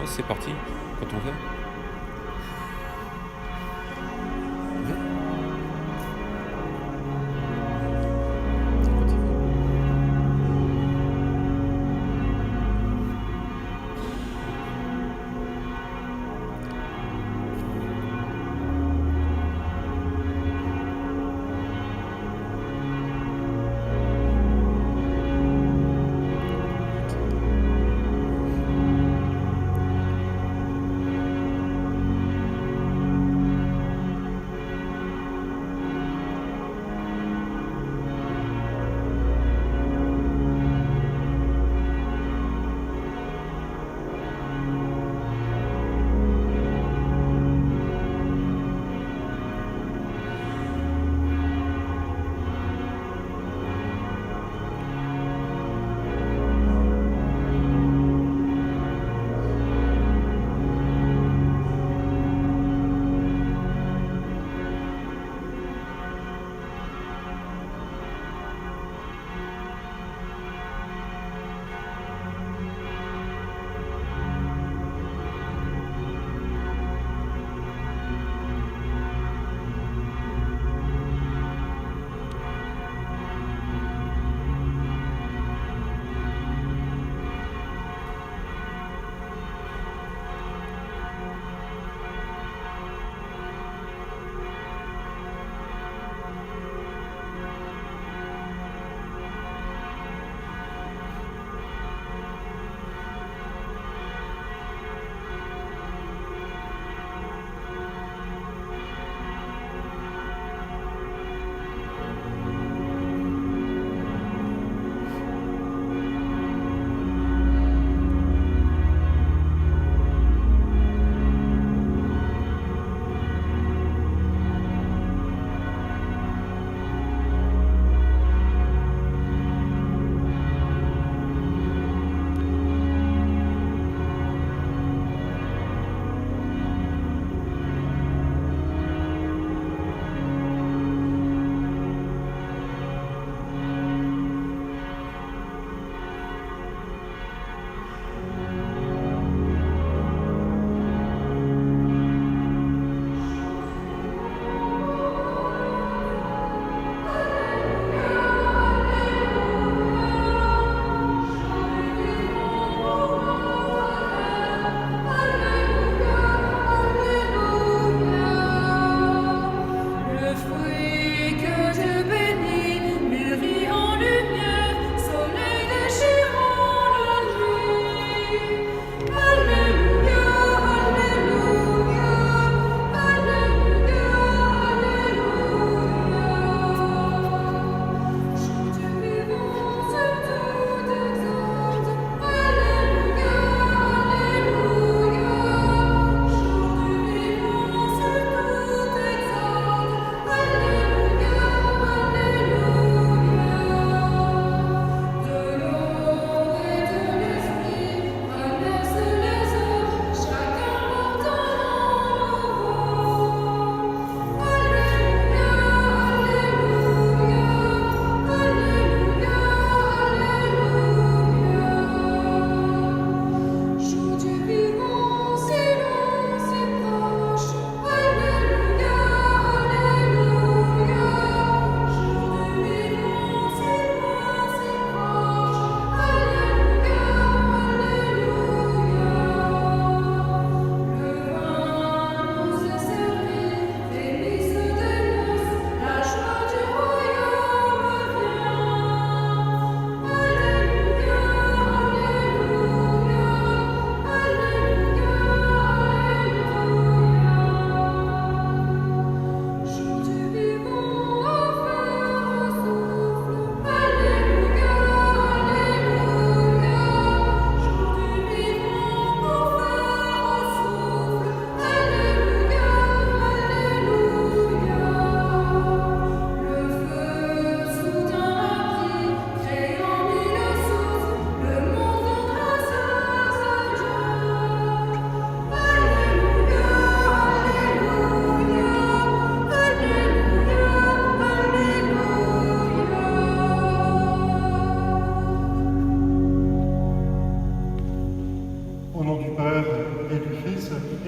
c'est parti. Quand on veut. Ouais. Quand il veut.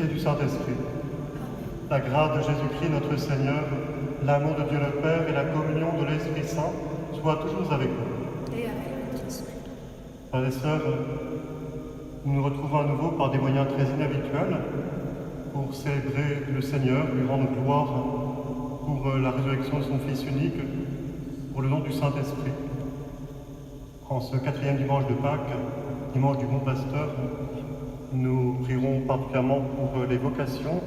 et du Saint-Esprit. La grâce de Jésus-Christ notre Seigneur, l'amour de Dieu le Père et la communion de l'Esprit Saint soient toujours avec vous. Et avec votre esprit. Frères et sœurs, nous nous retrouvons à nouveau par des moyens très inhabituels pour célébrer le Seigneur, lui rendre gloire pour la résurrection de son Fils unique, pour le nom du Saint-Esprit. En ce 4e dimanche de Pâques, dimanche du Bon Pasteur, nous prierons particulièrement pour les vocations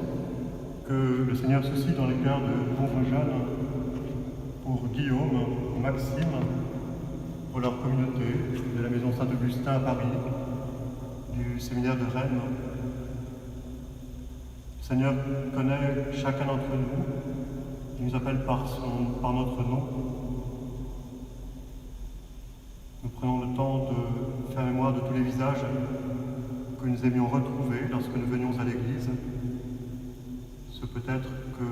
que le Seigneur suscite dans les cœurs de pauvres jeunes, pour Guillaume, Maxime, pour leur communauté, de la maison Saint-Augustin à Paris, du séminaire de Rennes. Le Seigneur connaît chacun d'entre nous, il nous appelle par notre nom. Nous prenons le temps de faire mémoire de tous les visages que nous aimions retrouver lorsque nous venions à l'église, ceux peut-être que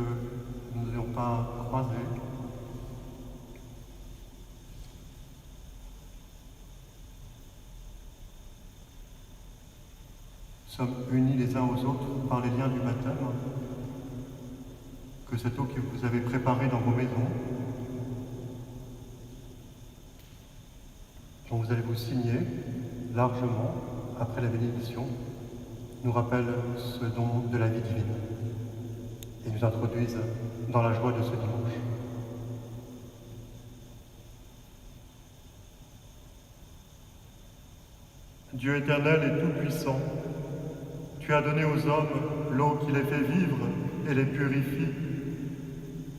nous n'avions pas croisés. Nous sommes unis les uns aux autres par les liens du baptême, que cette eau que vous avez préparée dans vos maisons, dont vous allez vous signer largement après la bénédiction, nous rappelle ce don de la vie divine et nous introduisent dans la joie de ce dimanche. Dieu éternel et tout-puissant, tu as donné aux hommes l'eau qui les fait vivre et les purifie.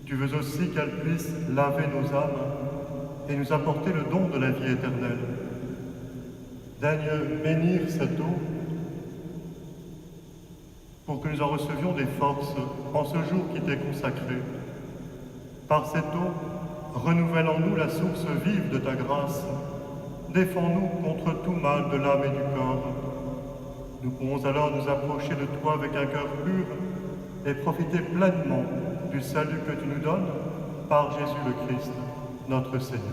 Tu veux aussi qu'elle puisse laver nos âmes et nous apporter le don de la vie éternelle. Daigne bénir cette eau pour que nous en recevions des forces en ce jour qui t'est consacré. Par cette eau, renouvelle en nous la source vive de ta grâce. Défends-nous contre tout mal de l'âme et du corps. Nous pourrons alors nous approcher de toi avec un cœur pur et profiter pleinement du salut que tu nous donnes par Jésus le Christ, notre Seigneur.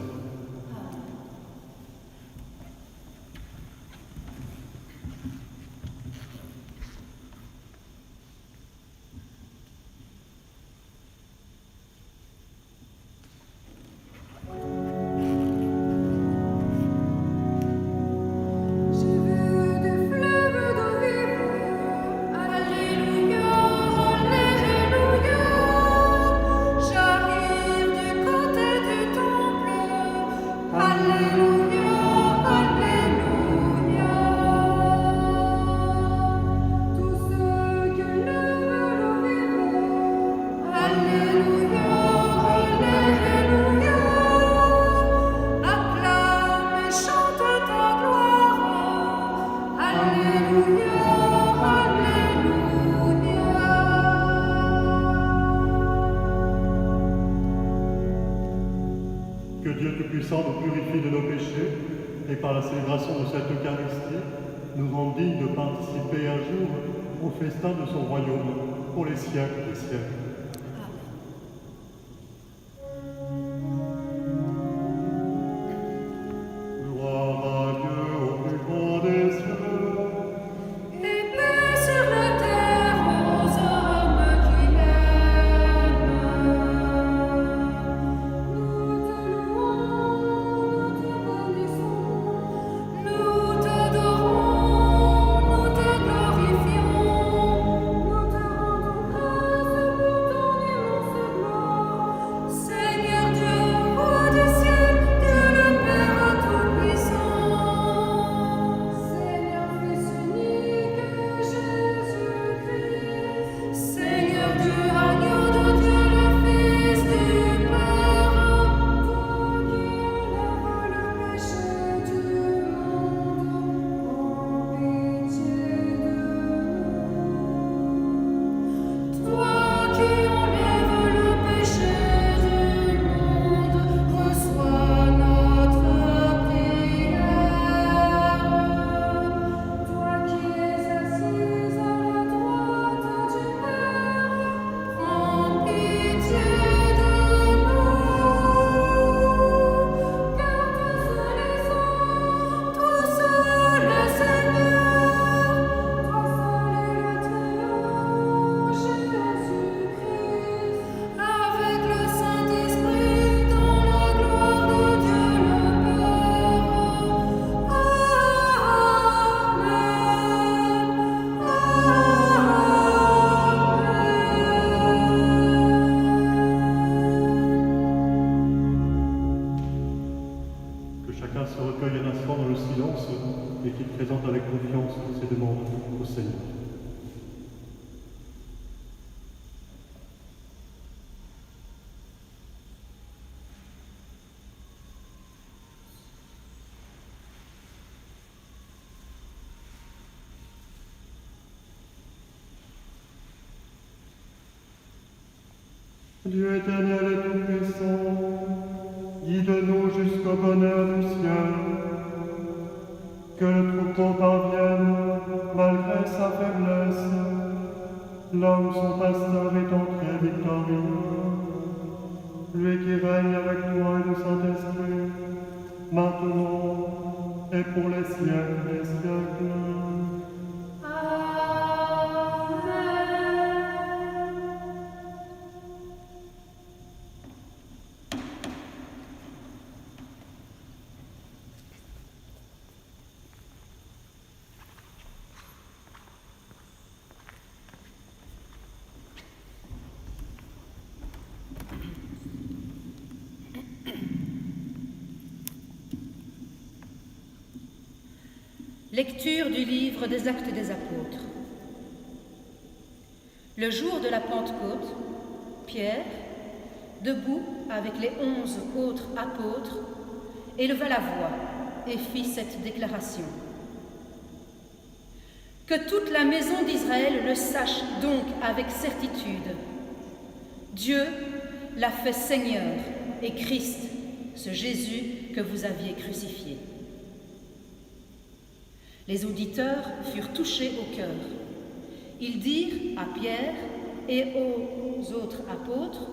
Que Dieu Tout-Puissant nous purifie de nos péchés et par la célébration de cette Eucharistie, nous rende dignes de participer un jour au festin de son royaume pour les siècles des siècles. Gloire à Dieu au plus haut des cieux. Et paix sur la terre aux hommes qui l'aiment. Nous te louons, nous te bénissons, nous t'adorons, nous te glorifions, nous te rendons grâce pour Dieu éternel et tout-puissant, guide-nous jusqu'au bonheur du ciel. Que le troupeau parvienne, malgré sa faiblesse. L'homme, son pasteur, est entré victorieux. Lui qui règne avec toi et le Saint-Esprit, maintenant et pour les siècles des siècles. Amen. Lecture du livre des Actes des Apôtres. Le jour de la Pentecôte, Pierre, debout avec les 11 autres apôtres, éleva la voix et fit cette déclaration. Que toute la maison d'Israël le sache donc avec certitude. Dieu l'a fait Seigneur et Christ, ce Jésus que vous aviez crucifié. Les auditeurs furent touchés au cœur. Ils dirent à Pierre et aux autres apôtres,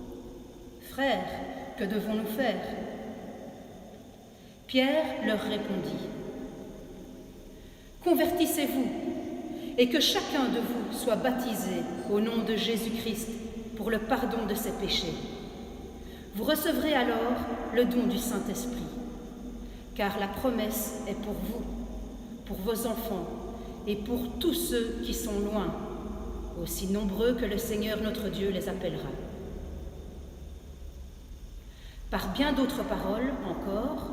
« Frères, que devons-nous faire ?» Pierre leur répondit, « Convertissez-vous et que chacun de vous soit baptisé au nom de Jésus-Christ pour le pardon de ses péchés. Vous recevrez alors le don du Saint-Esprit, car la promesse est pour vous, pour vos enfants et pour tous ceux qui sont loin, aussi nombreux que le Seigneur notre Dieu les appellera. » Par bien d'autres paroles encore,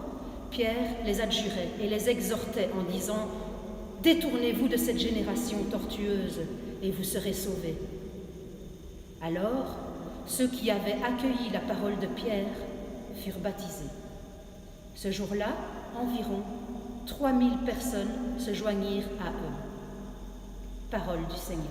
Pierre les adjurait et les exhortait en disant « Détournez-vous de cette génération tortueuse et vous serez sauvés. » Alors, ceux qui avaient accueilli la parole de Pierre furent baptisés. Ce jour-là, environ 3000 personnes se joignirent à eux. Parole du Seigneur.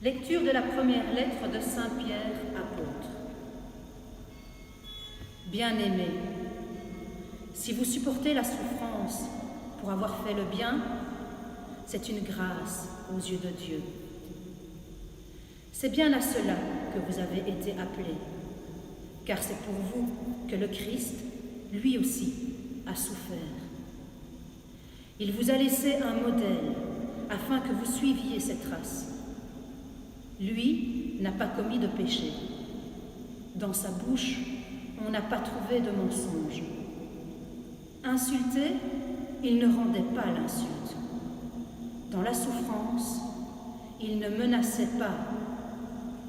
Lecture de la première lettre de Saint Pierre, apôtre. Bien-aimés, si vous supportez la souffrance pour avoir fait le bien, c'est une grâce aux yeux de Dieu. C'est bien à cela que vous avez été appelés, car c'est pour vous que le Christ, lui aussi, a souffert. Il vous a laissé un modèle afin que vous suiviez ses traces. Lui n'a pas commis de péché. Dans sa bouche, on n'a pas trouvé de mensonge. Insulté, il ne rendait pas l'insulte. Dans la souffrance, il ne menaçait pas,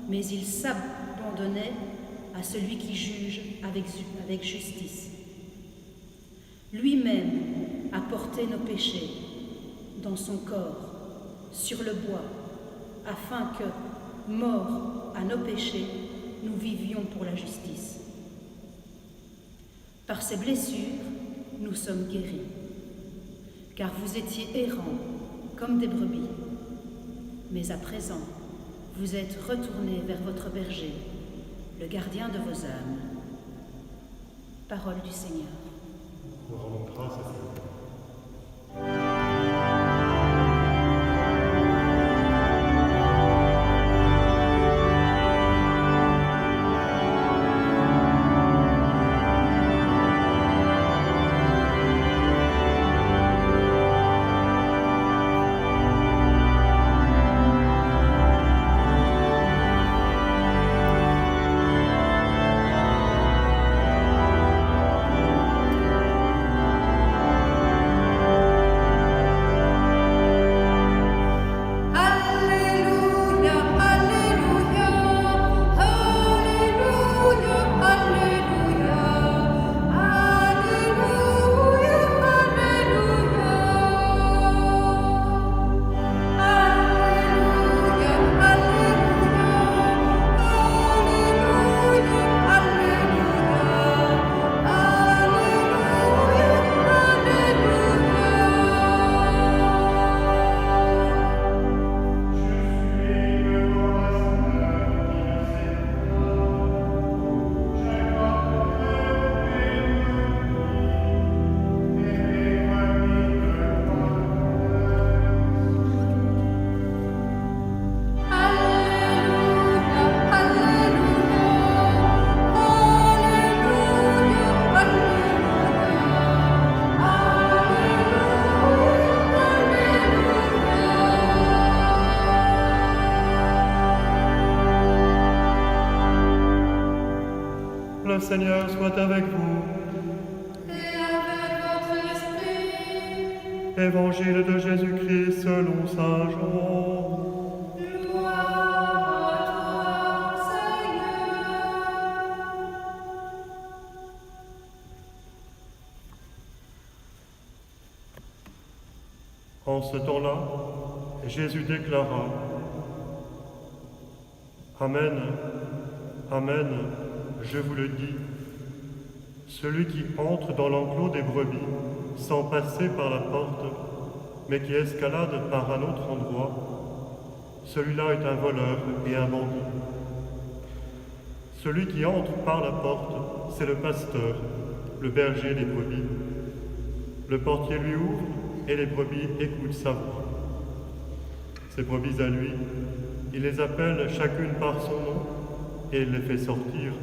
mais il s'abandonnait à celui qui juge avec justice. Lui-même a porté nos péchés dans son corps, sur le bois, afin que, morts à nos péchés, nous vivions pour la justice. Par ses blessures, nous sommes guéris, car vous étiez errants comme des brebis, mais à présent, vous êtes retournés vers votre berger, le gardien de vos âmes. Parole du Seigneur. Nous rendons grâce à Dieu. Le Seigneur soit avec vous. Et avec votre esprit, Évangile de Jésus-Christ selon saint Jean. gloire à toi, Seigneur. En ce temps-là, Jésus déclara: Amen, Amen, je vous le dis, celui qui entre dans l'enclos des brebis sans passer par la porte, mais qui escalade par un autre endroit, celui-là est un voleur et un bandit. Celui qui entre par la porte, c'est le pasteur, le berger des brebis. Le portier lui ouvre et les brebis écoutent sa voix. Ces brebis à lui, il les appelle chacune par son nom et il les fait sortir.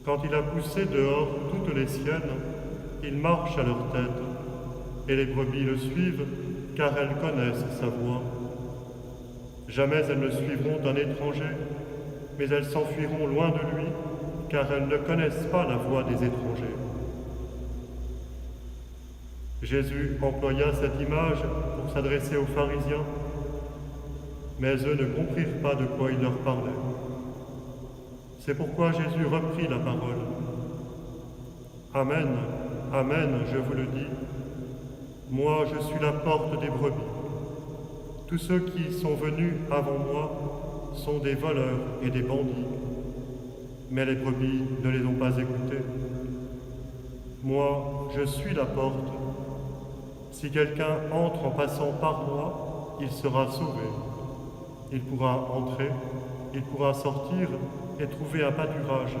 Quand il a poussé dehors toutes les siennes, il marche à leur tête et les brebis le suivent car elles connaissent sa voix. Jamais elles ne suivront un étranger, mais elles s'enfuiront loin de lui car elles ne connaissent pas la voix des étrangers. Jésus employa cette image pour s'adresser aux pharisiens, mais eux ne comprirent pas de quoi il leur parlait. C'est pourquoi Jésus reprit la parole. Amen, Amen, je vous le dis, moi je suis la porte des brebis. Tous ceux qui sont venus avant moi sont des voleurs et des bandits, mais les brebis ne les ont pas écoutés. Moi, je suis la porte. Si quelqu'un entre en passant par moi, il sera sauvé. Il pourra entrer, il pourra sortir et trouver un pâturage.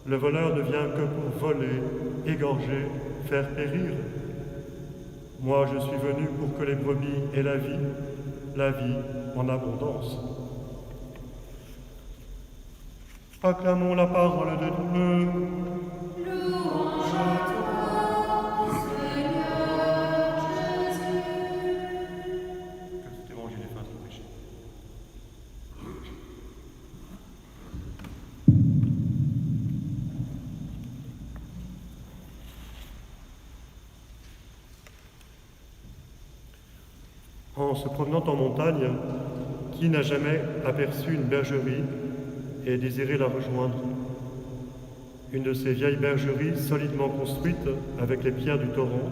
Le voleur ne vient que pour voler, égorger, faire périr. Moi, je suis venu pour que les brebis aient la vie en abondance. Acclamons la parole de Dieu. Louange à toi, Seigneur Jésus. Que cet évangile efface nos péchés. En se promenant en montagne, qui n'a jamais aperçu une bergerie et désiré la rejoindre? Une de ces vieilles bergeries solidement construites avec les pierres du torrent,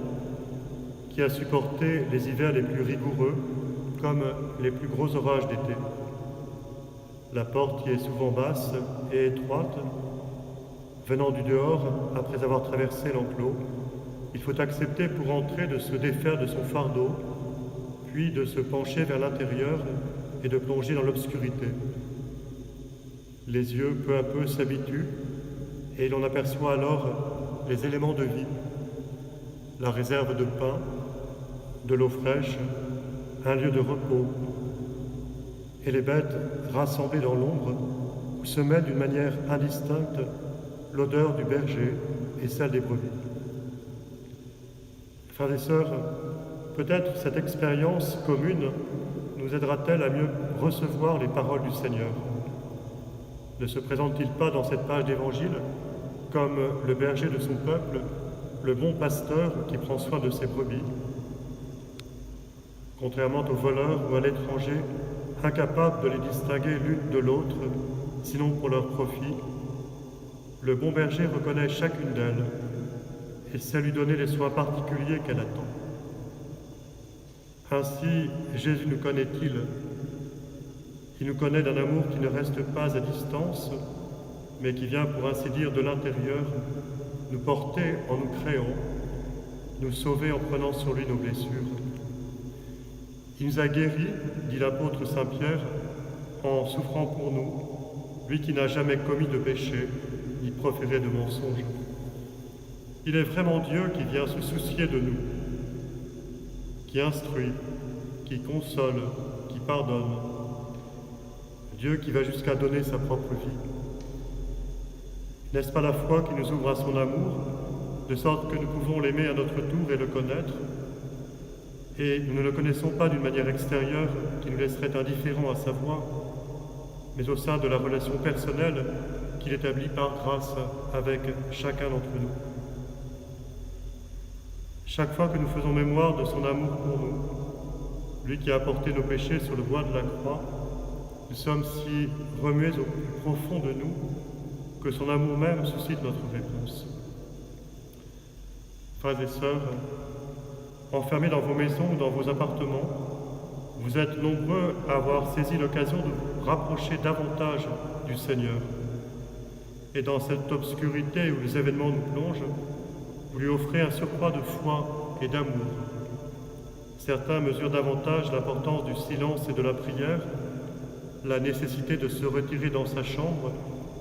qui a supporté les hivers les plus rigoureux comme les plus gros orages d'été. La porte y est souvent basse et étroite. Venant du dehors, après avoir traversé l'enclos, il faut accepter pour entrer de se défaire de son fardeau, puis de se pencher vers l'intérieur et de plonger dans l'obscurité. Les yeux peu à peu s'habituent et l'on aperçoit alors les éléments de vie, la réserve de pain, de l'eau fraîche, un lieu de repos, et les bêtes rassemblées dans l'ombre où se mêlent d'une manière indistincte l'odeur du berger et celle des brebis. Frères et sœurs, peut-être cette expérience commune nous aidera-t-elle à mieux recevoir les paroles du Seigneur. Ne se présente-t-il pas dans cette page d'Évangile comme le berger de son peuple, le bon pasteur qui prend soin de ses brebis? Contrairement aux voleurs ou à l'étranger, incapables de les distinguer l'une de l'autre, sinon pour leur profit, le bon berger reconnaît chacune d'elles et sait lui donner les soins particuliers qu'elle attend. Ainsi, Jésus nous connaît-il. Il nous connaît d'un amour qui ne reste pas à distance, mais qui vient, pour ainsi dire, de l'intérieur, nous porter en nous créant, nous sauver en prenant sur lui nos blessures. Il nous a guéris, dit l'apôtre Saint Pierre, en souffrant pour nous, lui qui n'a jamais commis de péché, ni proféré de mensonge. Il est vraiment Dieu qui vient se soucier de nous, qui instruit, qui console, qui pardonne. Dieu qui va jusqu'à donner sa propre vie. N'est-ce pas la foi qui nous ouvre à son amour, de sorte que nous pouvons l'aimer à notre tour et le connaître? Et nous ne le connaissons pas d'une manière extérieure qui nous laisserait indifférents à sa voix, mais au sein de la relation personnelle qu'il établit par grâce avec chacun d'entre nous. Chaque fois que nous faisons mémoire de son amour pour nous, lui qui a porté nos péchés sur le bois de la croix, nous sommes si remués au plus profond de nous que son amour même suscite notre réponse. Frères et sœurs, enfermés dans vos maisons ou dans vos appartements, vous êtes nombreux à avoir saisi l'occasion de vous rapprocher davantage du Seigneur. Et dans cette obscurité où les événements nous plongent, vous lui offrez un surcroît de foi et d'amour. Certains mesurent davantage l'importance du silence et de la prière, la nécessité de se retirer dans sa chambre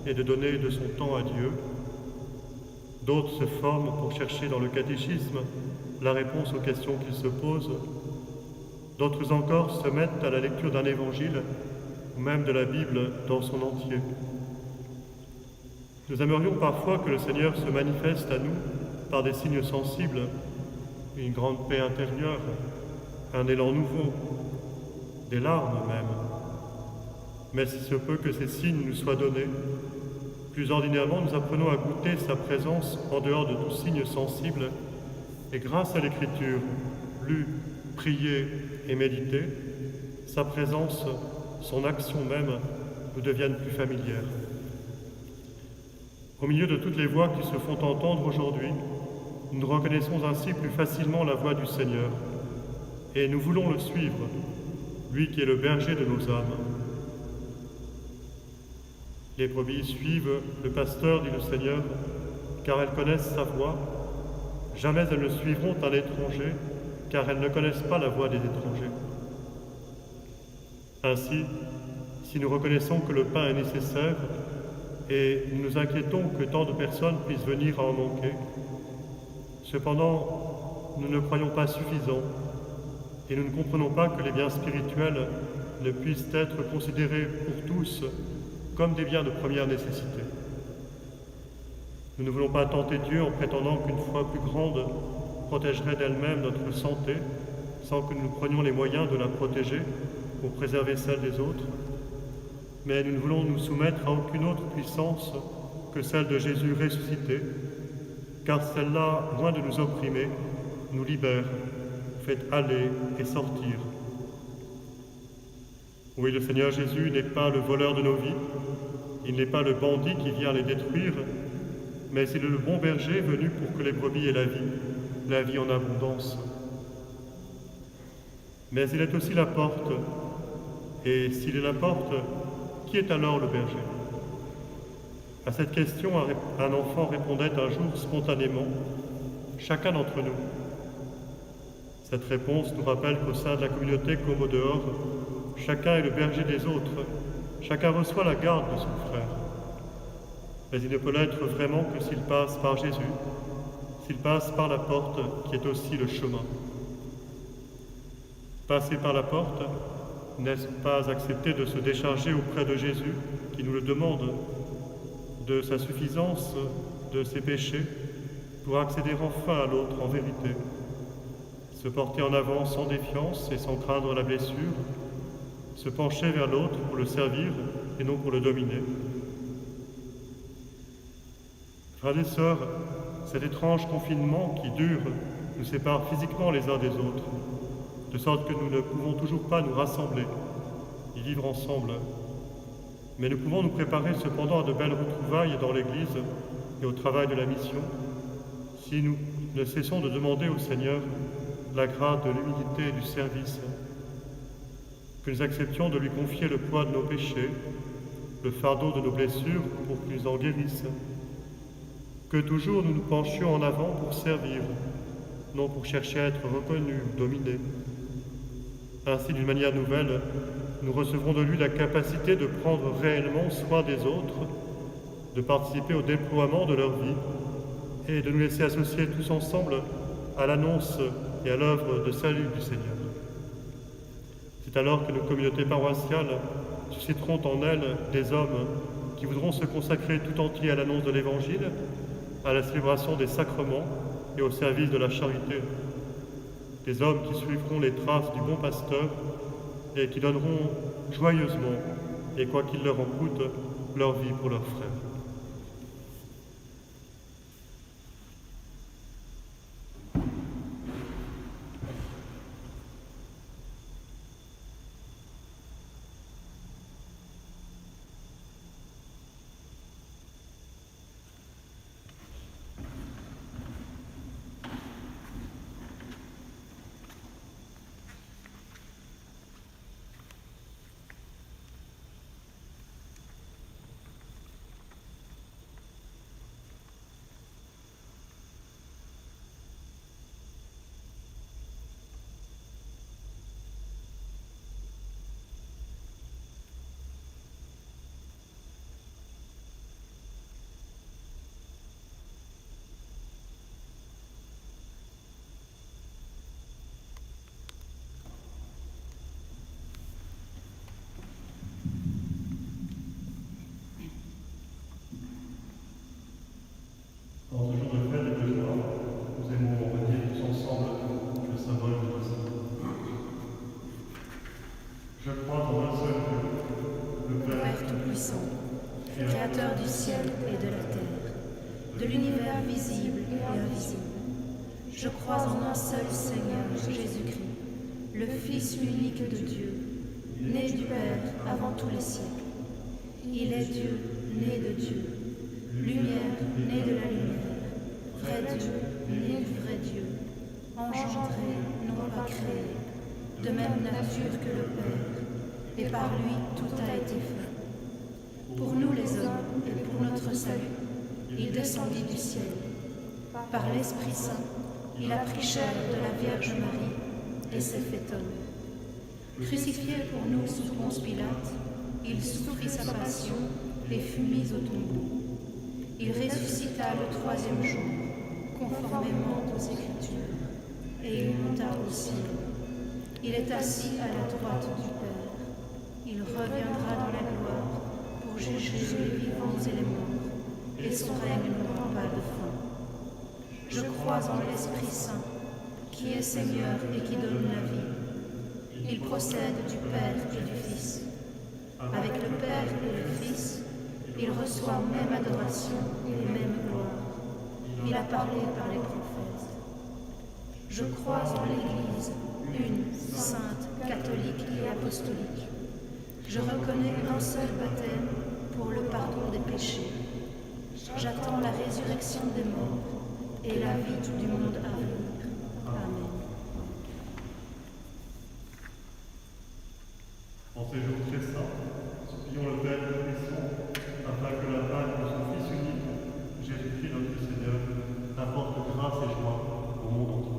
et de donner de son temps à Dieu. D'autres se forment pour chercher dans le catéchisme la réponse aux questions qu'ils se posent. D'autres encore se mettent à la lecture d'un évangile ou même de la Bible dans son entier. Nous aimerions parfois que le Seigneur se manifeste à nous par des signes sensibles, une grande paix intérieure, un élan nouveau, des larmes même. Mais si se peut que ces signes nous soient donnés, plus ordinairement nous apprenons à goûter sa présence en dehors de tout signe sensible, et grâce à l'écriture, lue, priée et méditée, sa présence, son action même, nous deviennent plus familières. Au milieu de toutes les voix qui se font entendre aujourd'hui, nous reconnaissons ainsi plus facilement la voix du Seigneur, et nous voulons le suivre, lui qui est le berger de nos âmes. Les brebis suivent le pasteur, dit le Seigneur, car elles connaissent sa voix. Jamais elles ne suivront un étranger, car elles ne connaissent pas la voix des étrangers. Ainsi, si nous reconnaissons que le pain est nécessaire et nous nous inquiétons que tant de personnes puissent venir à en manquer, cependant, nous ne croyons pas suffisant et nous ne comprenons pas que les biens spirituels ne puissent être considérés pour tous comme des biens de première nécessité. Nous ne voulons pas tenter Dieu en prétendant qu'une foi plus grande protégerait d'elle-même notre santé sans que nous prenions les moyens de la protéger pour préserver celle des autres. Mais nous ne voulons nous soumettre à aucune autre puissance que celle de Jésus ressuscité, car celle-là, loin de nous opprimer, nous libère, fait aller et sortir. Oui, le Seigneur Jésus n'est pas le voleur de nos vies, il n'est pas le bandit qui vient les détruire, mais il est le bon berger venu pour que les brebis aient la vie en abondance. Mais il est aussi la porte, et s'il est la porte, qui est alors le berger? À cette question, un enfant répondait un jour spontanément, chacun d'entre nous. Cette réponse nous rappelle qu'au sein de la communauté comme au dehors, chacun est le berger des autres, chacun reçoit la garde de son frère. Mais il ne peut l'être vraiment que s'il passe par Jésus, s'il passe par la porte qui est aussi le chemin. Passer par la porte, n'est-ce pas accepter de se décharger auprès de Jésus, qui nous le demande, de sa suffisance, de ses péchés, pour accéder enfin à l'autre en vérité, se porter en avant sans défiance et sans craindre la blessure, se pencher vers l'autre pour le servir et non pour le dominer. Frères et sœurs, cet étrange confinement qui dure nous sépare physiquement les uns des autres, de sorte que nous ne pouvons toujours pas nous rassembler et vivre ensemble. Mais nous pouvons nous préparer cependant à de belles retrouvailles dans l'Église et au travail de la mission, si nous ne cessons de demander au Seigneur la grâce de l'humilité et du service, que nous acceptions de lui confier le poids de nos péchés, le fardeau de nos blessures pour qu'il nous en guérisse, que toujours nous nous penchions en avant pour servir, non pour chercher à être reconnus ou dominés. Ainsi, d'une manière nouvelle, nous recevrons de lui la capacité de prendre réellement soin des autres, de participer au déploiement de leur vie et de nous laisser associer tous ensemble à l'annonce et à l'œuvre de salut du Seigneur. C'est alors que nos communautés paroissiales susciteront en elles des hommes qui voudront se consacrer tout entier à l'annonce de l'Évangile, à la célébration des sacrements et au service de la charité. Des hommes qui suivront les traces du bon pasteur et qui donneront joyeusement, et quoi qu'il leur en coûte, leur vie pour leurs frères. Dans ce jour de fête et de joie, nous aimons redire tous ensemble le symbole de l'Église. Je crois en un seul Dieu, le Père Tout-Puissant, Créateur du ciel et de la terre, de l'univers visible et invisible. Je crois en un seul Seigneur, Jésus-Christ, le Fils unique de Dieu, né du Père avant tous les siècles. Il est Dieu, né de Dieu, lumière, née de la lumière, vrai Dieu, né du vrai Dieu, engendré, non pas créé, de même nature que le Père, et par lui tout a été fait. Pour nous les hommes et pour notre salut, il descendit du ciel. Par l'Esprit Saint, il a pris chair de la Vierge Marie et s'est fait homme. Crucifié pour nous sous Ponce Pilate, il souffrit sa passion et fut mis au tombeau. Il ressuscita le troisième jour, conformément aux Écritures, et il monta au ciel. Il est assis à la droite du Père. Il reviendra dans la gloire pour juger les vivants et les morts, et son règne n'aura pas de fin. Je crois en l'Esprit Saint, qui est Seigneur et qui donne la vie. Il procède du Père et du Fils. Avec le Père et le Fils, il reçoit même adoration et même gloire. Il a parlé par les prophètes. Je crois en l'Église, une, sainte, catholique et apostolique. Je reconnais un seul baptême pour le pardon des péchés. J'attends la résurrection des morts et la vie du monde à venir. Amen. En ces jours très saints, supplions le Père Tout-Puissant, afin que la Pâque de son Fils unique, Jésus-Christ notre Seigneur, apporte grâce et joie au monde entier.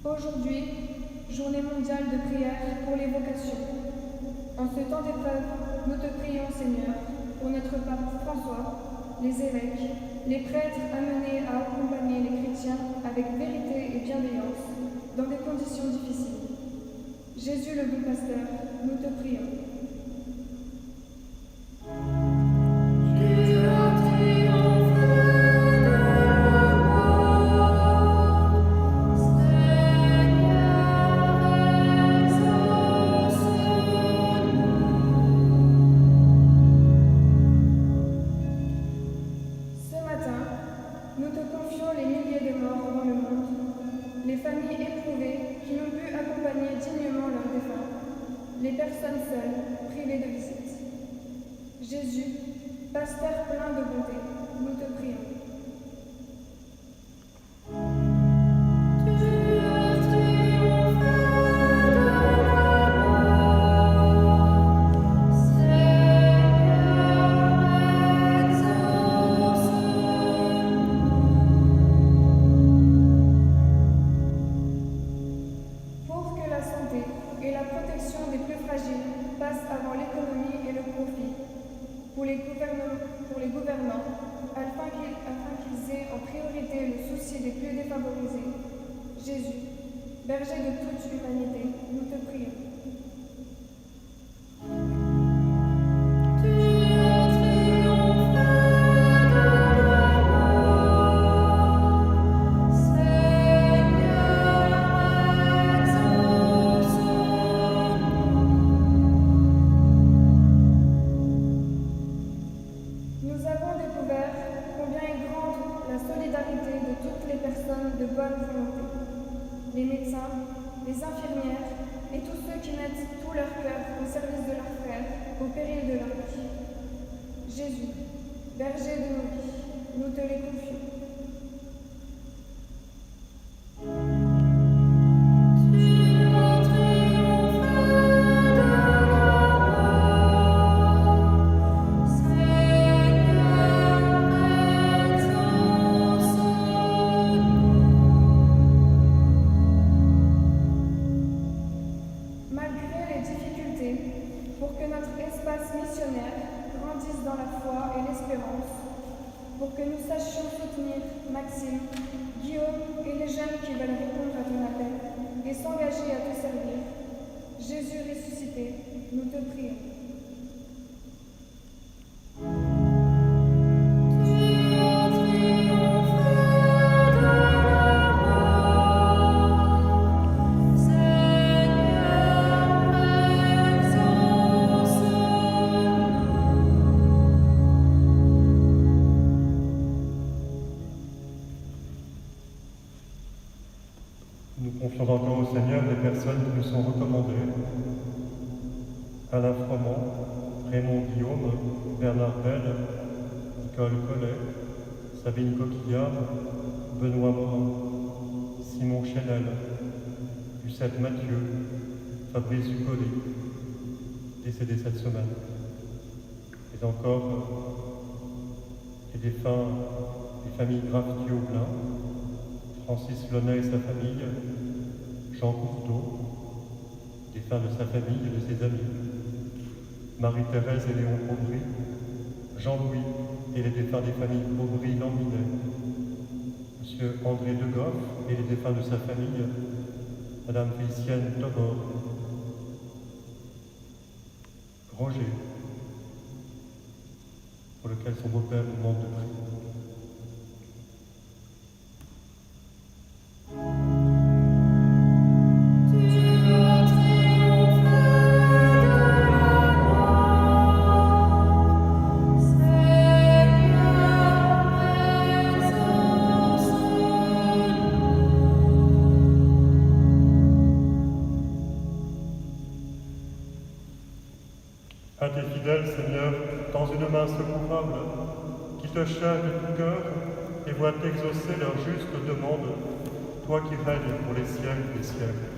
Aujourd'hui, journée mondiale de prière pour les vocations. En ce temps d'épreuve, nous te prions, Seigneur, pour notre pape François, les évêques, les prêtres amenés à accompagner les chrétiens avec vérité et bienveillance dans des conditions difficiles. Jésus le bon pasteur, nous te prions. Nous te confions les milliers de morts dans le monde, les familles éprouvées qui n'ont pu accompagner dignement leurs défunts, les personnes seules, privées de visite. Jésus, pasteur plein de bonté, nous te prions. Et la protection des plus fragiles passe avant l'économie et le profit. Pour les gouvernants, afin qu'ils aient en priorité le souci des plus défavorisés. Jésus, berger de toute humanité, nous te prions. Nous avons découvert combien est grande la solidarité de toutes les personnes de bonne volonté, les médecins, les infirmières et tous ceux qui mettent tout leur cœur au service de leurs frères, au péril de leur vie. Jésus, berger de nos vies, nous te les confions. Pour que notre espace missionnaire grandisse dans la foi et l'espérance, pour que nous sachions soutenir Maxime, Guillaume et les jeunes qui veulent répondre à ton appel et s'engager à te servir, Jésus ressuscité, nous te prions. Nous confions encore au Seigneur les personnes qui nous sont recommandées. Alain Froment, Raymond Guillaume, Bernard Bell, Nicole Collet, Sabine Coquillard, Benoît Morin, Simon Chenel, Lucette Mathieu, Fabrice Ducollet, décédé cette semaine. Et encore les défunts des familles Graffier-Aublin, Francis Launay et sa famille, Jean Courteau, défunt de sa famille et de ses amis, Marie-Thérèse et Léon Aubry, Jean-Louis et les défunts des familles Aubry-Lambinet, Monsieur André Degoff et les défunts de sa famille, Madame Félicienne Tobor, Roger, pour lequel son beau-père nous demande de prier. À tes fidèles, Seigneur, dans une main secourable, qui te cherchent de tout cœur et voient exaucer leur juste demande, toi qui règnes pour les siècles des siècles.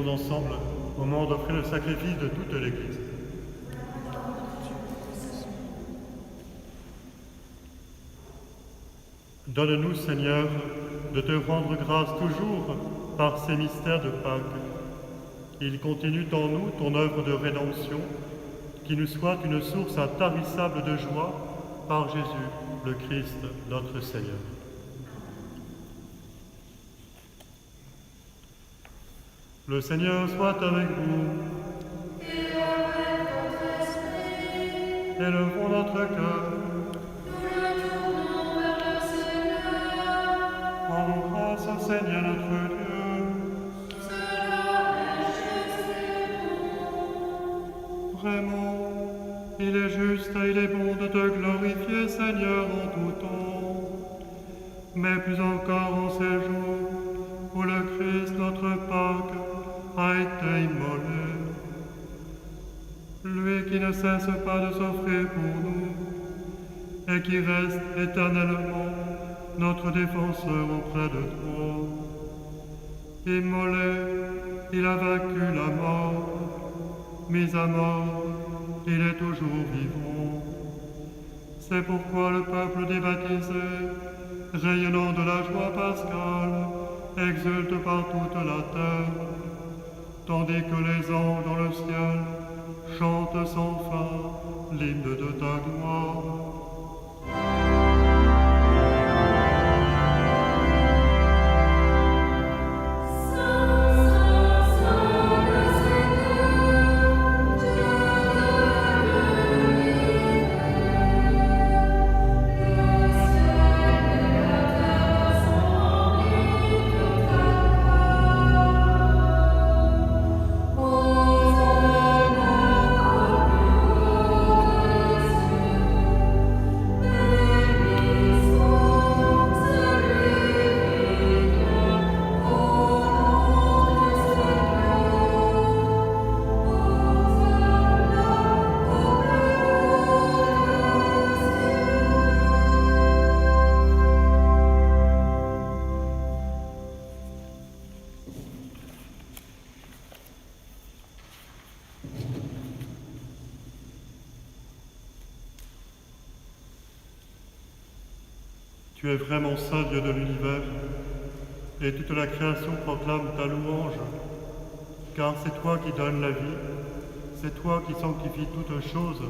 Ensemble, au moment d'offrir le sacrifice de toute l'Église. Donne-nous, Seigneur, de te rendre grâce toujours par ces mystères de Pâques. Il continue en nous ton œuvre de rédemption, qui nous soit une source intarissable de joie par Jésus, le Christ, notre Seigneur. Le Seigneur soit avec vous. Et avec votre esprit. Élevons notre cœur. Nous le tournons vers le Seigneur. Rendons grâce au Seigneur notre Dieu. Cela est juste et bon. Vraiment, il est juste et il est bon de te glorifier, Seigneur, en tout temps. Mais plus encore en ces jours où le Christ, notre Pâque, a été immolé. Lui qui ne cesse pas de s'offrir pour nous et qui reste éternellement notre défenseur auprès de toi. Immolé, il a vaincu la mort. Mis à mort, il est toujours vivant. C'est pourquoi le peuple des baptisés, rayonnant de la joie pascale, exulte par toute la terre, tandis que les anges dans le ciel chantent sans fin l'hymne de ta gloire. Tu es vraiment saint Dieu de l'univers, et toute la création proclame ta louange, car c'est toi qui donnes la vie, c'est toi qui sanctifies toutes choses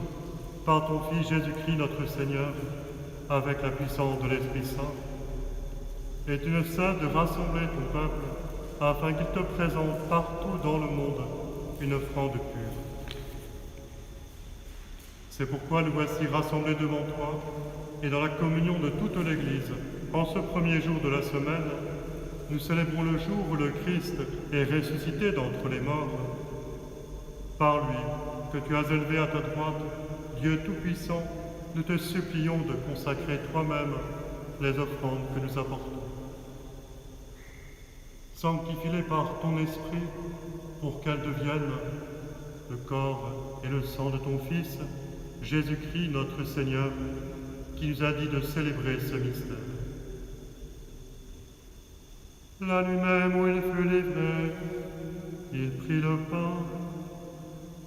par ton Fils Jésus-Christ notre Seigneur, avec la puissance de l'Esprit Saint. Et tu ne cesses de rassembler ton peuple, afin qu'il te présente partout dans le monde une offrande pure. C'est pourquoi nous voici rassemblés devant toi, et dans la communion de toute l'Église, en ce premier jour de la semaine, nous célébrons le jour où le Christ est ressuscité d'entre les morts. Par lui, que tu as élevé à ta droite, Dieu Tout-Puissant, nous te supplions de consacrer toi-même les offrandes que nous apportons. Sanctifie-les par ton Esprit, pour qu'elles deviennent le corps et le sang de ton Fils, Jésus-Christ notre Seigneur, qui nous a dit de célébrer ce mystère. La nuit même où il fut livré, il prit le pain,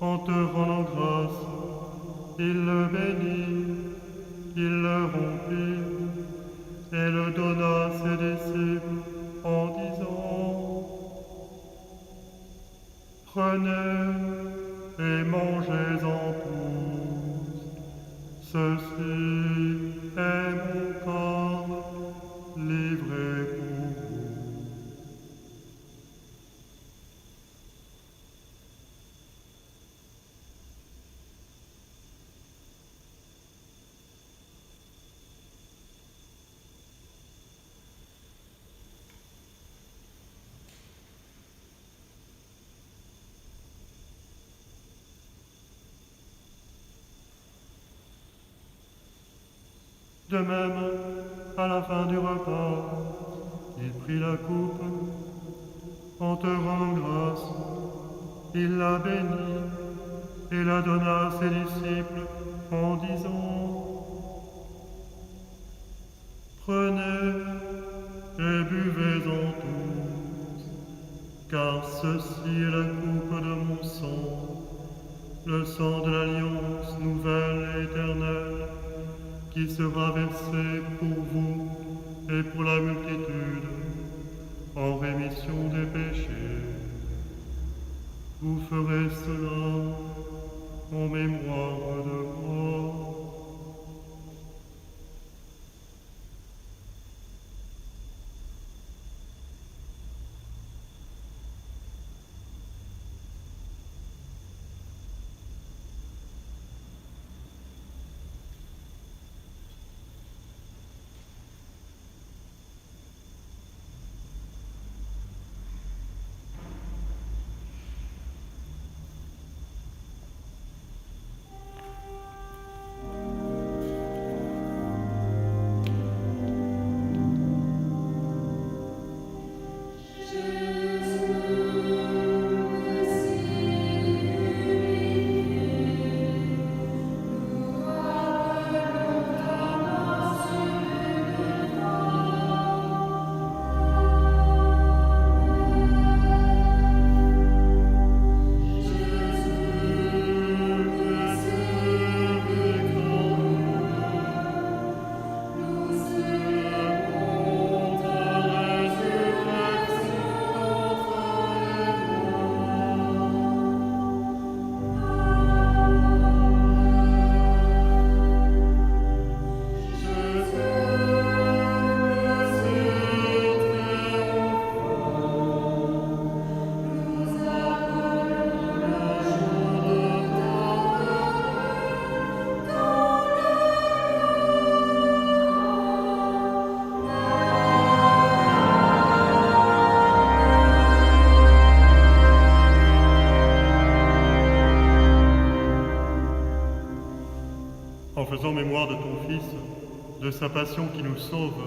en te rendant grâce, il le bénit, il le rompit, et le donna à ses disciples en disant: Prenez et mangez-en tous, ceci est mon corps livré pour vous. De même, à la fin du repas, il prit la coupe, en te rendant grâce, il la bénit et la donna à ses disciples en disant: Prenez et buvez-en tous, car ceci est la coupe de mon sang, le sang de l'alliance nouvelle et éternelle, qui sera versé pour vous et pour la multitude, en rémission des péchés. Vous ferez cela en mémoire de moi. de sa passion qui nous sauve,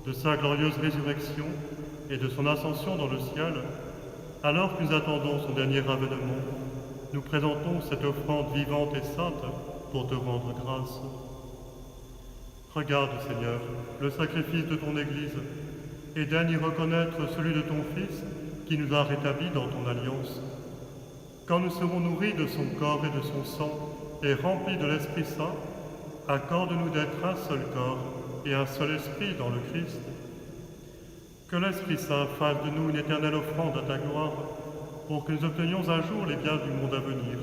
de sa glorieuse résurrection et de son ascension dans le ciel, alors que nous attendons son dernier avènement, nous présentons cette offrande vivante et sainte pour te rendre grâce. Regarde, Seigneur, le sacrifice de ton Église et daigne y reconnaître celui de ton Fils qui nous a rétablis dans ton alliance. Quand nous serons nourris de son corps et de son sang et remplis de l'Esprit Saint, accorde-nous d'être un seul corps et un seul esprit dans le Christ. Que l'Esprit Saint fasse de nous une éternelle offrande à ta gloire, pour que nous obtenions un jour les biens du monde à venir,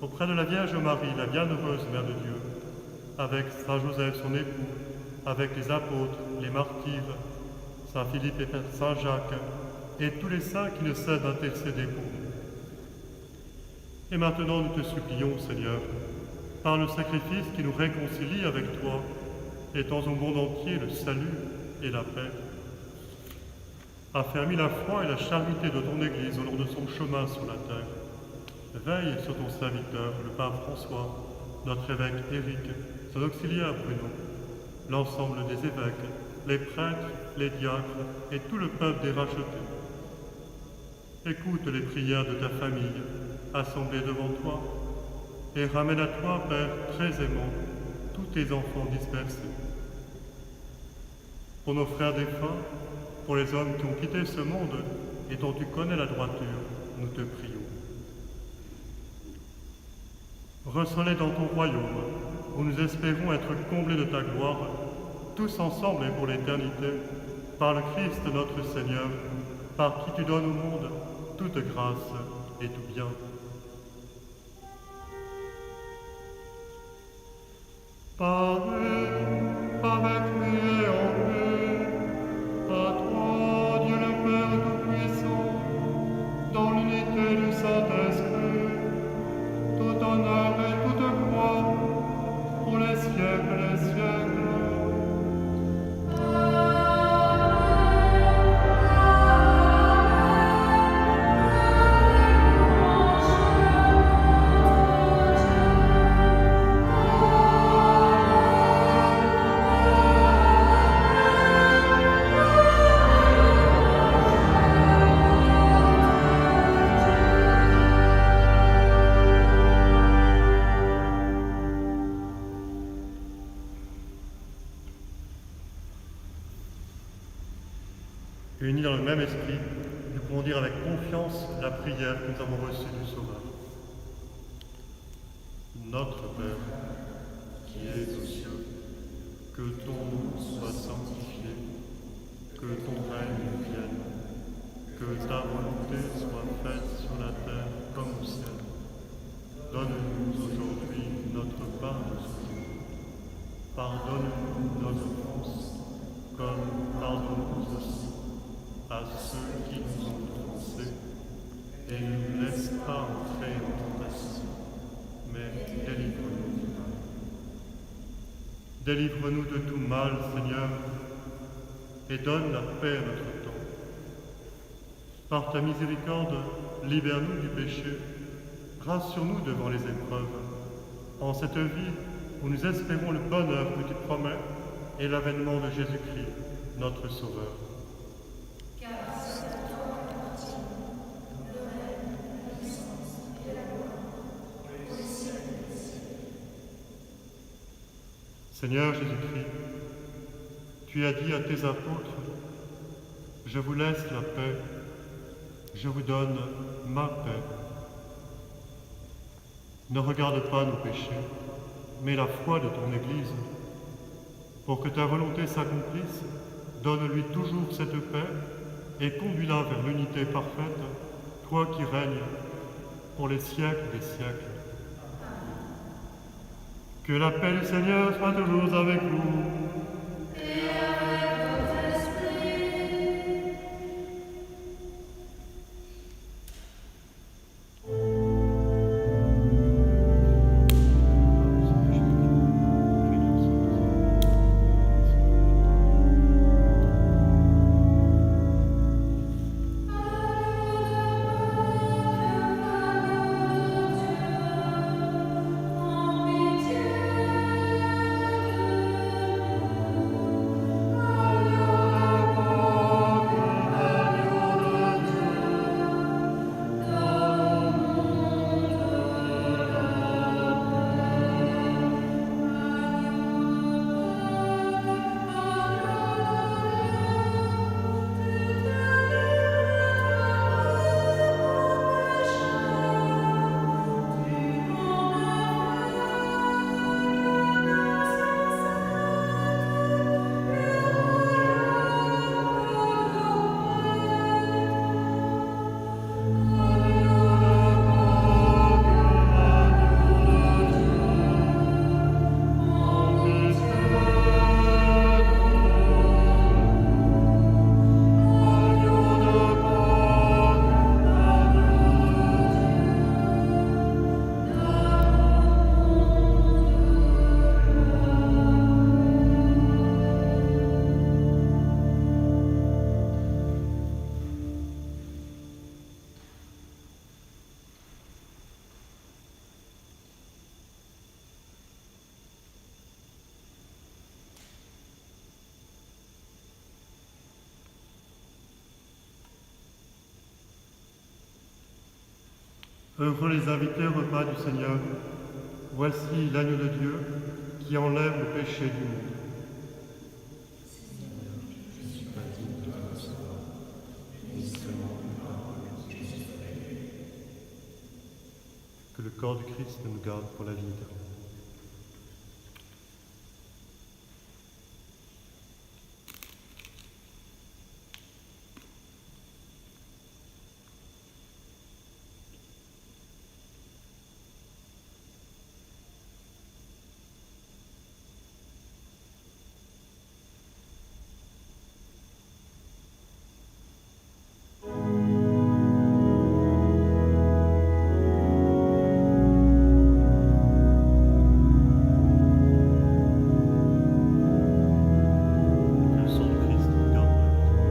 auprès de la Vierge Marie, la bienheureuse Mère de Dieu, avec Saint Joseph, son époux, avec les apôtres, les martyrs, Saint Philippe et Saint Jacques, et tous les saints qui ne cessent d'intercéder pour nous. Et maintenant nous te supplions, Seigneur, par le sacrifice qui nous réconcilie avec toi, étends au monde entier le salut et la paix. Affermis la foi et la charité de ton Église au long de son chemin sur la terre. Veille sur ton serviteur, le pape François, notre évêque Éric, son auxiliaire Bruno, l'ensemble des évêques, les prêtres, les diacres et tout le peuple des rachetés. Écoute les prières de ta famille, assemblée devant toi, et ramène à toi, Père, très aimant, tous tes enfants dispersés. Pour nos frères défunts, pour les hommes qui ont quitté ce monde et dont tu connais la droiture, nous te prions. Reçois-les dans ton royaume, où nous espérons être comblés de ta gloire, tous ensemble et pour l'éternité, par le Christ notre Seigneur, par qui tu donnes au monde toute grâce et tout bien. Parlez avec lui et en lui, à toi, Dieu le Père Tout-Puissant, dans l'unité du Saint-Esprit, tout honneur et toute gloire, pour les siècles et les siècles. Unis dans le même esprit, nous pouvons dire avec confiance la prière que nous avons reçue du Sauveur. Notre Père, qui es aux cieux, que ton nom soit sanctifié, que ton règne vienne, que ta volonté soit faite sur la terre comme au ciel. Donne-nous aujourd'hui notre pain de ce jour. Pardonne-nous nos offenses, comme pardonnons aussi à ceux qui nous ont offensés, et ne nous laisse pas entrer en tentation, mais délivre-nous du mal. Délivre-nous de tout mal, Seigneur, et donne la paix à notre temps. Par ta miséricorde, libère-nous du péché, rassure-nous devant les épreuves, en cette vie où nous espérons le bonheur que tu promets et l'avènement de Jésus-Christ, notre Sauveur. Seigneur Jésus-Christ, tu as dit à tes apôtres, « Je vous laisse la paix, je vous donne ma paix. » Ne regarde pas nos péchés, mais la foi de ton Église. Pour que ta volonté s'accomplisse, donne-lui toujours cette paix et conduis-la vers l'unité parfaite, toi qui règnes pour les siècles des siècles. Que la paix du Seigneur soit toujours avec vous. Et avec votre esprit. En pitié de Heureux les invités au repas du Seigneur. Voici l'agneau de Dieu qui enlève le péché du monde. Que le corps du Christ nous garde pour la vie éternelle. Que le sang du Christ nous garde pour la vie éternelle.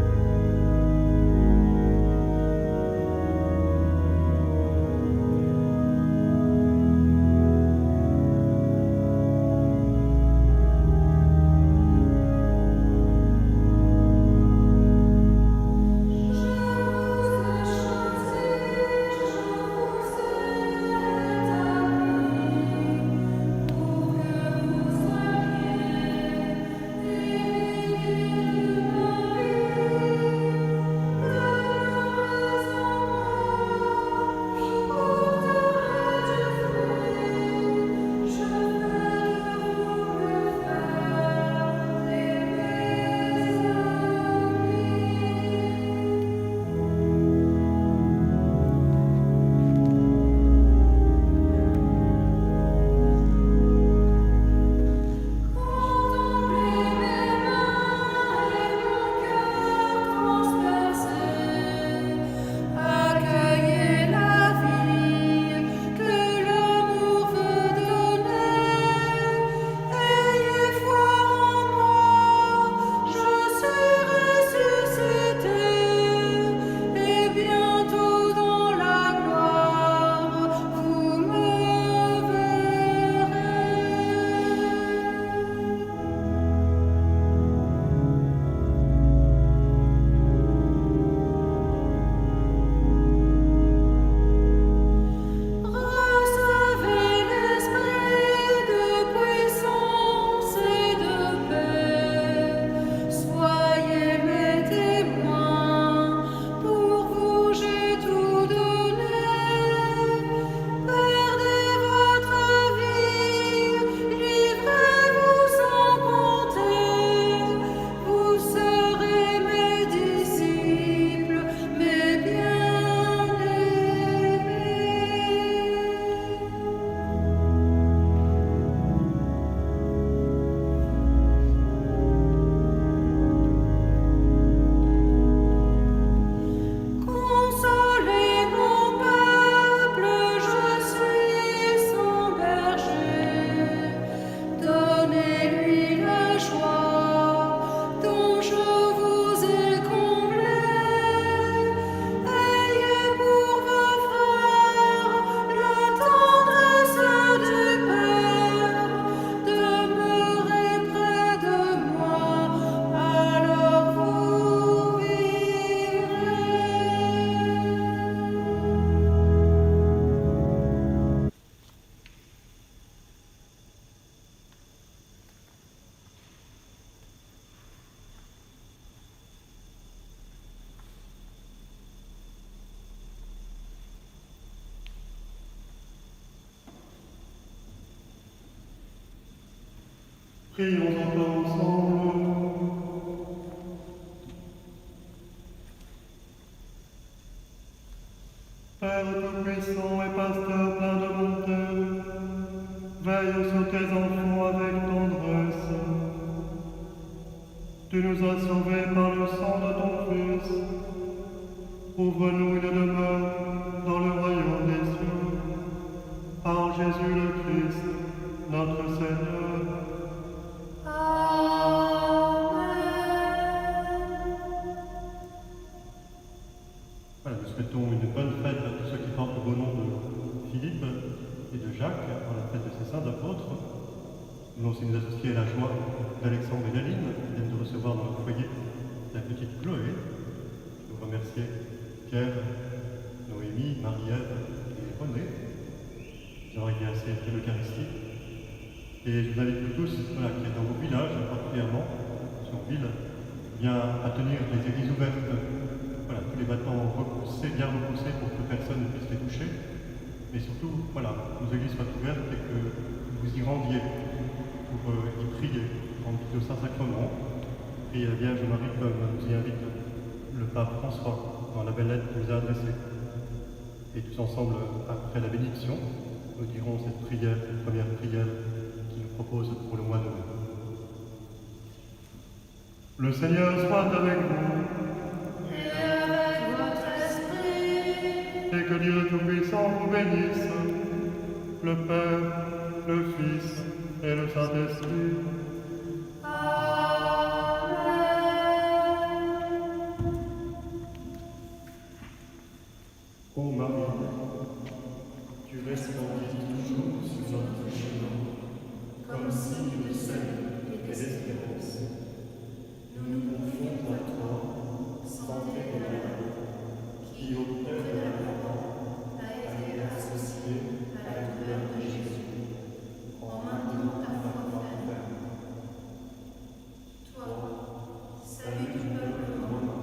Prions encore ensemble. Père tout-puissant et pasteur plein de bonté, veille sur tes enfants avec tendresse. Tu nous as sauvés par le sang de ton Fils. Ouvre-nous une demeure dans le royaume des cieux. Par Jésus le Christ, notre Seigneur. Voilà, nous souhaitons une bonne fête à tous ceux qui portent le beau nom de Philippe et de Jacques pour la fête de ces saints apôtres. Nous voulons aussi nous associer à la joie d'Alexandre et d'Aline qui viennent de recevoir dans leur foyer la petite Chloé. Je veux remercier Pierre, Noémie, Marie-Ève et René j'aurais célébré l'Eucharistie. Et je vous invite vous tous, voilà, qui êtes dans vos villages, particulièrement, sur ville, bien à tenir les églises ouvertes, voilà, tous les bâtiments repoussés, bien repoussés pour que personne ne puisse les toucher. Mais surtout, voilà, nos églises soient ouvertes et que vous y rendiez pour y prier, rendre au Saint-Sacrement. Et la Vierge Marie, comme nous y invite le pape François dans la belle lettre qu'il nous a adressée. Et tous ensemble, après la bénédiction, nous dirons cette prière, cette première prière qu'il nous propose pour le mois de mai. Le Seigneur soit avec vous. Et avec votre esprit. Et que Dieu Tout-Puissant vous bénisse, le Père, le Fils et le Saint-Esprit. Ô Marie, tu resplendis toujours sur notre chemin, comme signe de salut et d'espérance. Nous nous confions à toi, santé de Marie, qui auprès de la mort a été associée à la douleur de Jésus, en maintenant ta foi ferme. Toi, salut du peuple romain,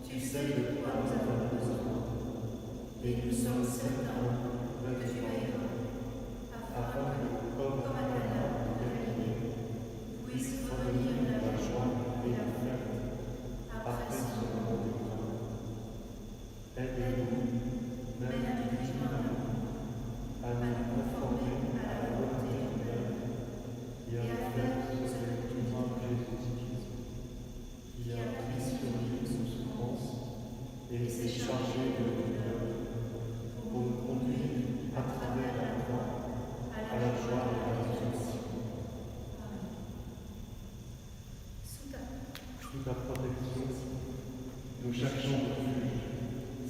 tu sais de quoi nous avons besoin, et nous sommes certains que tu veilleras, afin que, comme à Cana de Galilée, puisse revenir la joie et la fête après ce moment de gloire. Aide-nous, même à tout chemin, à nous conformer à la volonté du Père et à faire ce que tu dis en Jésus-Christ, qui a pris sur lui nos souffrances et s'est chargé de douleur pour nous conduire à travers la croix à la joie et à la résurrection. Sous ta protection, nous cherchons refuge,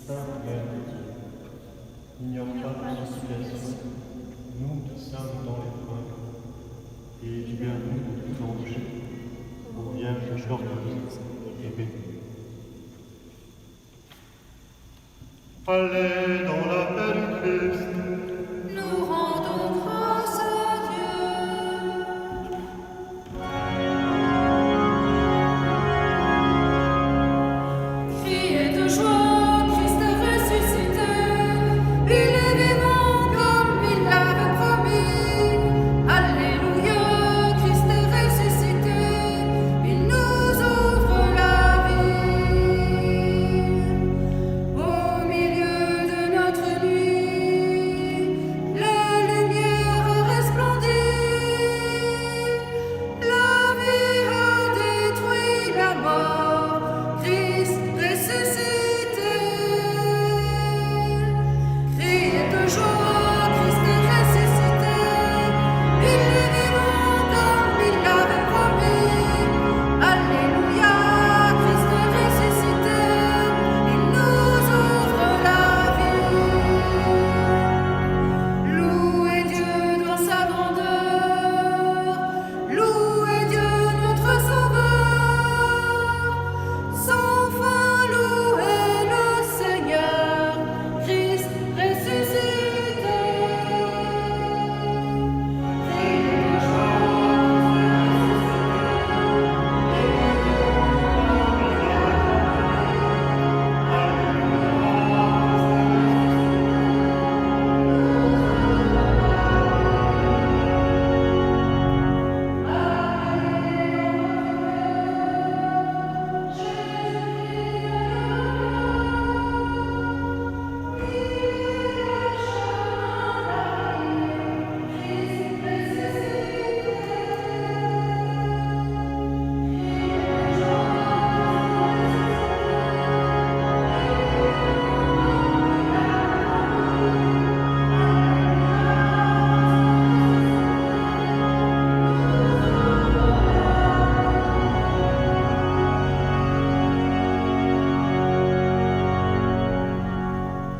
Sainte Mère de Dieu. N'ignore pas nos supplications, nous te sommes dans l'épreuve, et libère-nous de tout danger, ô Vierge glorieuse et bénie. Allez dans la paix du Christ.